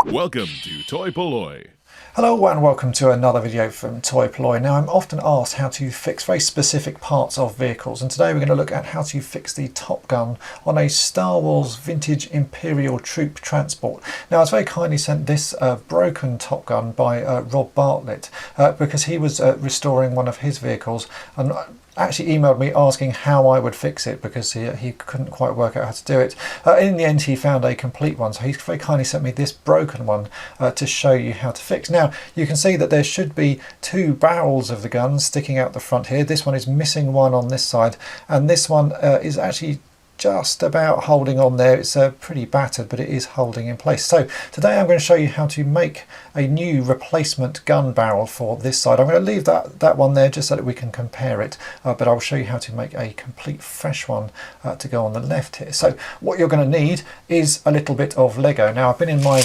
Welcome to toy-polloi. Hello and welcome to another video from toy-polloi. Now, I'm often asked how to fix very specific parts of vehicles, and today we're going to look at how to fix the top gun on a Star Wars vintage Imperial Troop transport. Now, I was very kindly sent this broken top gun by Rob Bartlett because he was restoring one of his vehicles and actually emailed me asking how I would fix it because he couldn't quite work out how to do it. In the end, he found a complete one, so he very kindly sent me this broken one to show you how to fix. Now, you can see that there should be two barrels of the gun sticking out the front here. This one is missing one on this side, and this one is actually just about holding on there. It's pretty battered, but it is holding in place. So today I'm going to show you how to make a new replacement gun barrel for this side. I'm going to leave that one there just so that we can compare it, but I'll show you how to make a complete fresh one to go on the left here. So what you're going to need is a little bit of Lego. Now, I've been in my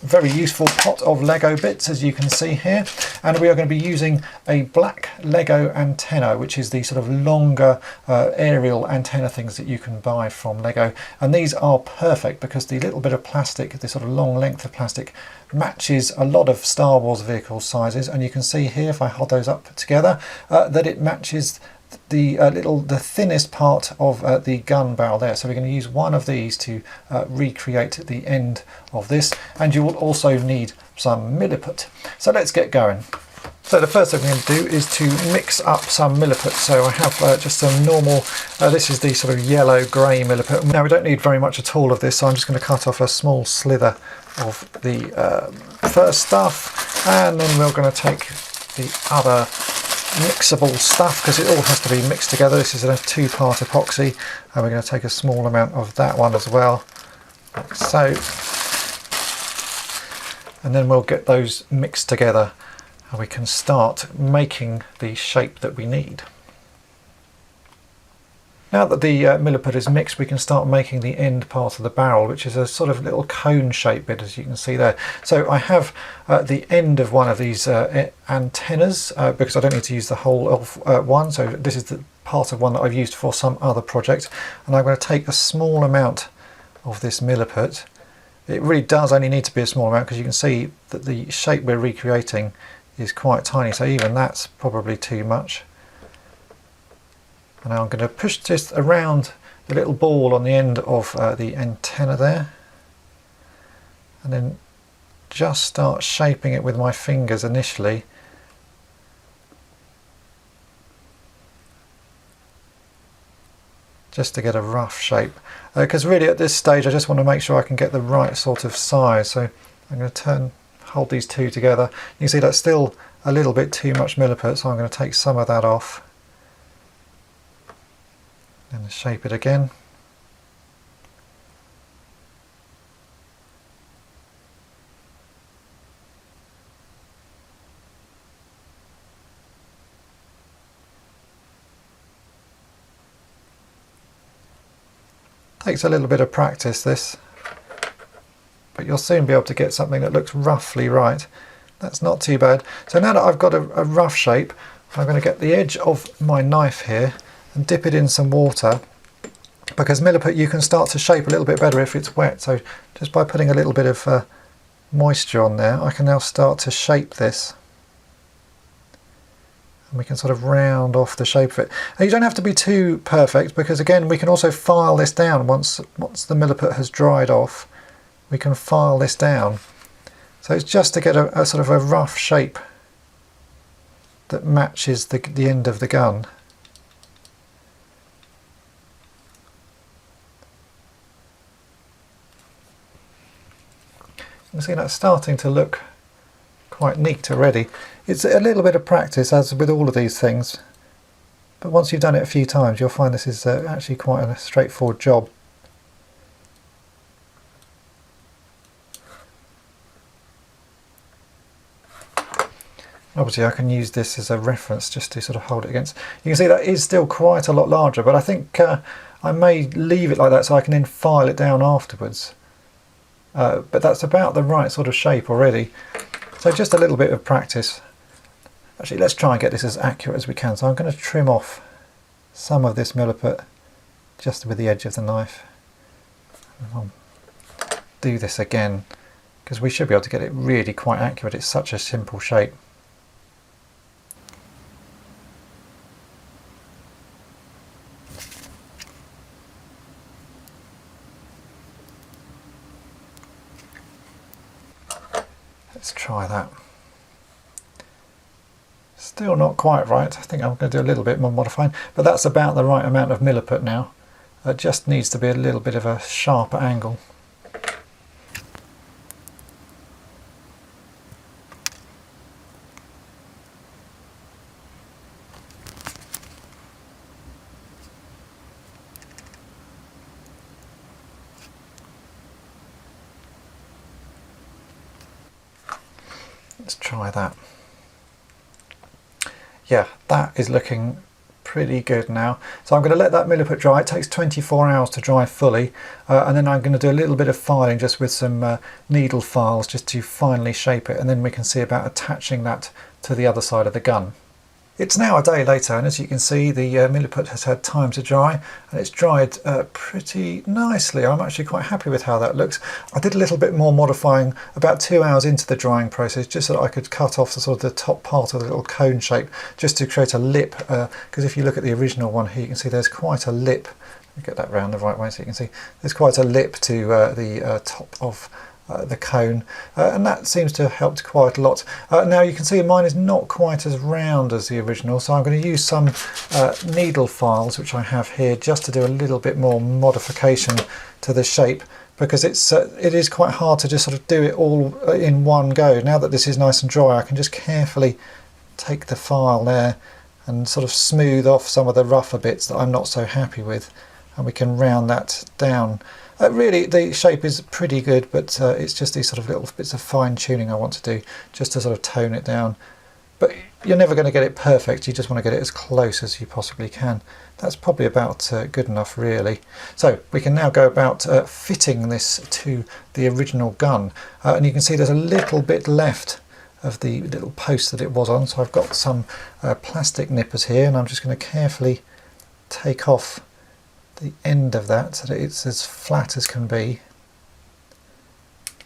very useful pot of Lego bits, as you can see here, and we are going to be using a black Lego antenna, which is the sort of longer aerial antenna things that you can buy from Lego, and these are perfect because the little bit of plastic, the sort of long length of plastic, matches a lot of Star Wars vehicle sizes, and you can see here, if I hold those up together, that it matches the thinnest part of the gun barrel there. So we're going to use one of these to recreate the end of this, and you will also need some milliput. So let's get going. So the first thing we're going to do is to mix up some milliput. So I have just some normal, this is the sort of yellow grey milliput. Now, we don't need very much at all of this, so I'm just going to cut off a small slither of the first stuff, and then we're going to take the other mixable stuff because it all has to be mixed together. This is a two-part epoxy, and we're going to take a small amount of that one as well, like so, and then we'll get those mixed together and we can start making the shape that we need. Now that the milliput is mixed, we can start making the end part of the barrel, which is a sort of little cone shape bit, as you can see there. So I have the end of one of these antennas because I don't need to use the whole of one. So this is the part of one that I've used for some other project, and I'm going to take a small amount of this milliput. It really does only need to be a small amount because you can see that the shape we're recreating is quite tiny, so even that's probably too much. And now I'm going to push this around the little ball on the end of the antenna there, and then just start shaping it with my fingers initially. Just to get a rough shape, because really at this stage I just want to make sure I can get the right sort of size. So I'm going to hold these two together. You can see that's still a little bit too much milliput, so I'm going to take some of that off and shape it again. Takes a little bit of practice, this, but you'll soon be able to get something that looks roughly right. That's not too bad. So now that I've got a rough shape, I'm going to get the edge of my knife here and dip it in some water, because milliput you can start to shape a little bit better if it's wet. So just by putting a little bit of moisture on there, I can now start to shape this, and we can sort of round off the shape of it. Now, you don't have to be too perfect, because again we can also file this down once the milliput has dried off. We can file this down, so it's just to get a sort of a rough shape that matches the end of the gun. You can see that's starting to look quite neat already. It's a little bit of practice, as with all of these things, but once you've done it a few times you'll find this is actually quite a straightforward job. Obviously I can use this as a reference just to sort of hold it against. You can see that is still quite a lot larger, but I think I may leave it like that so I can then file it down afterwards. But that's about the right sort of shape already. So just a little bit of practice. Actually, let's try and get this as accurate as we can. So I'm going to trim off some of this milliput just with the edge of the knife. And I'll do this again because we should be able to get it really quite accurate. It's such a simple shape. Let's try that. Still not quite right. I think I'm going to do a little bit more modifying, but that's about the right amount of milliput now. It just needs to be a little bit of a sharper angle. Let's try that. Yeah, that is looking pretty good now. So I'm going to let that milliput dry. It takes 24 hours to dry fully, and then I'm going to do a little bit of filing just with some needle files just to finally shape it, and then we can see about attaching that to the other side of the gun. It's now a day later, and as you can see, the milliput has had time to dry, and it's dried pretty nicely. I'm actually quite happy with how that looks. I did a little bit more modifying about 2 hours into the drying process, just so that I could cut off the sort of the top part of the little cone shape, just to create a lip, because if you look at the original one here, you can see there's quite a lip. Let me get that round the right way so you can see. There's quite a lip to the top of the cone, and that seems to have helped quite a lot. Now you can see mine is not quite as round as the original, so I'm going to use some needle files which I have here just to do a little bit more modification to the shape, because it is quite hard to just sort of do it all in one go. Now that this is nice and dry, I can just carefully take the file there and sort of smooth off some of the rougher bits that I'm not so happy with, and we can round that down. Really, the shape is pretty good, but it's just these sort of little bits of fine tuning I want to do just to sort of tone it down. But you're never going to get it perfect, you just want to get it as close as you possibly can. That's probably about good enough, really. So we can now go about fitting this to the original gun, and you can see there's a little bit left of the little post that it was on, so I've got some plastic nippers here, and I'm just going to carefully take off the end of that so that it's as flat as can be,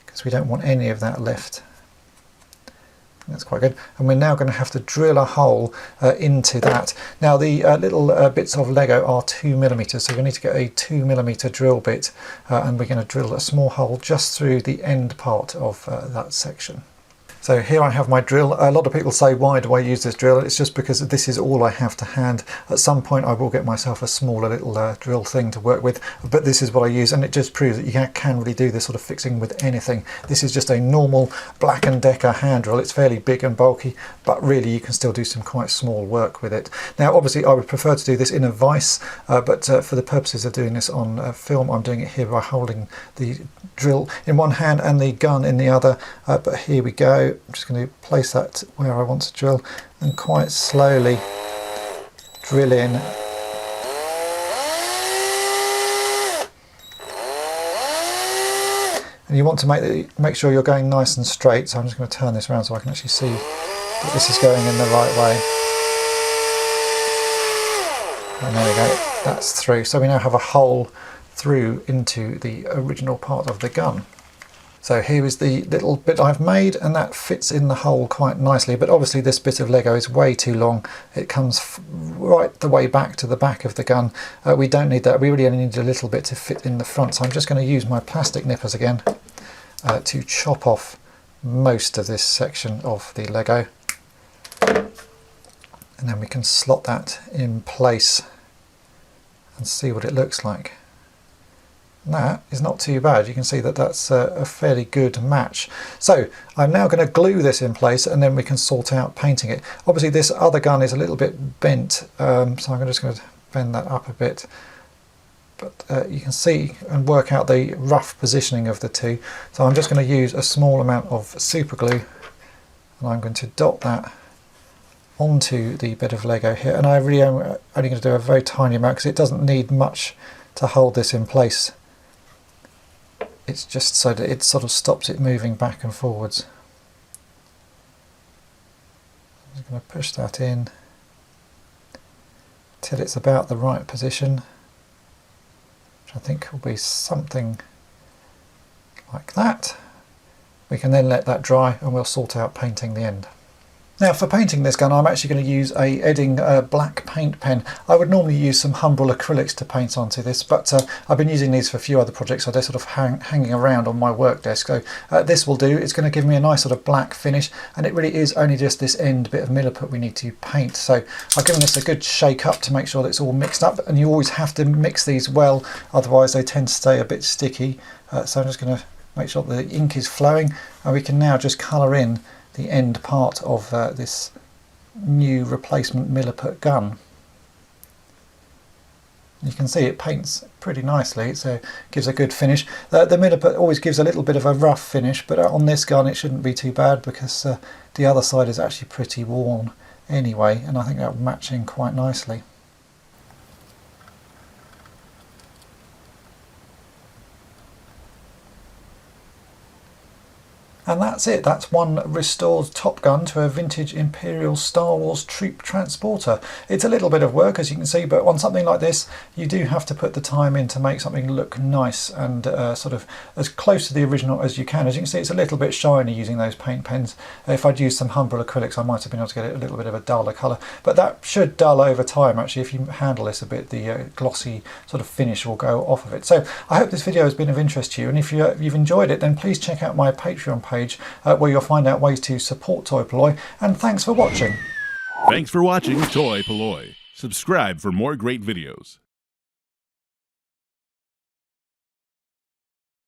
because we don't want any of that left. That's quite good. And we're now going to have to drill a hole into that. Now the little bits of Lego are 2mm, so we need to get a 2mm drill bit, and we're going to drill a small hole just through the end part of that section. So here I have my drill. A lot of people say, why do I use this drill? It's just because this is all I have to hand. At some point I will get myself a smaller little drill thing to work with, but this is what I use, and it just proves that you can really do this sort of fixing with anything. This is just a normal Black & Decker hand drill. It's fairly big and bulky, but really you can still do some quite small work with it. Now obviously I would prefer to do this in a vise, but for the purposes of doing this on film, I'm doing it here by holding the drill in one hand and the gun in the other, but here we go. I'm just going to place that where I want to drill and quite slowly drill in. And you want to make sure you're going nice and straight, so I'm just going to turn this around so I can actually see that this is going in the right way. And there we go, that's through. So we now have a hole through into the original part of the gun. So here is the little bit I've made, and that fits in the hole quite nicely, but obviously this bit of Lego is way too long. It comes right the way back to the back of the gun. We don't need that, we really only need a little bit to fit in the front, so I'm just going to use my plastic nippers again to chop off most of this section of the Lego. And then we can slot that in place and see what it looks like. And that is not too bad. You can see that that's a fairly good match. So I'm now going to glue this in place, and then we can sort out painting it. Obviously this other gun is a little bit bent, so I'm just going to bend that up a bit. But you can see and work out the rough positioning of the two. So I'm just going to use a small amount of super glue, and I'm going to dot that onto the bit of Lego here. And I really am only going to do a very tiny amount because it doesn't need much to hold this in place. It's just so that it sort of stops it moving back and forwards. I'm just going to push that in till it's about the right position. think will be something like that. We can then let that dry and we'll sort out painting the end. Now for painting this gun, I'm actually going to use a Edding black paint pen. I would normally use some Humbrol acrylics to paint onto this, but I've been using these for a few other projects, so they're sort of hanging around on my work desk. So this will do. It's going to give me a nice sort of black finish, and it really is only just this end bit of milliput we need to paint. So I've given this a good shake up to make sure that it's all mixed up, and you always have to mix these well, otherwise they tend to stay a bit sticky. So I'm just going to make sure the ink is flowing, and we can now just colour in the end part of this new replacement milliput gun. You can see it paints pretty nicely. It gives a good finish. The milliput always gives a little bit of a rough finish, but on this gun it shouldn't be too bad because the other side is actually pretty worn anyway, and I think that will match in quite nicely. And that's it. That's one restored Top Gun to a vintage Imperial Star Wars Troop transporter. It's a little bit of work, as you can see, but on something like this you do have to put the time in to make something look nice and sort of as close to the original as you can. As you can see, it's a little bit shiny using those paint pens. If I'd used some Humbrol acrylics I might have been able to get it a little bit of a duller colour, but that should dull over time actually. If you handle this a bit, the glossy sort of finish will go off of it. So I hope this video has been of interest to you, and if you've enjoyed it, then please check out my Patreon page where you'll find out ways to support toy-polloi, and thanks for watching. Thanks for watching toy-polloi. Subscribe for more great videos.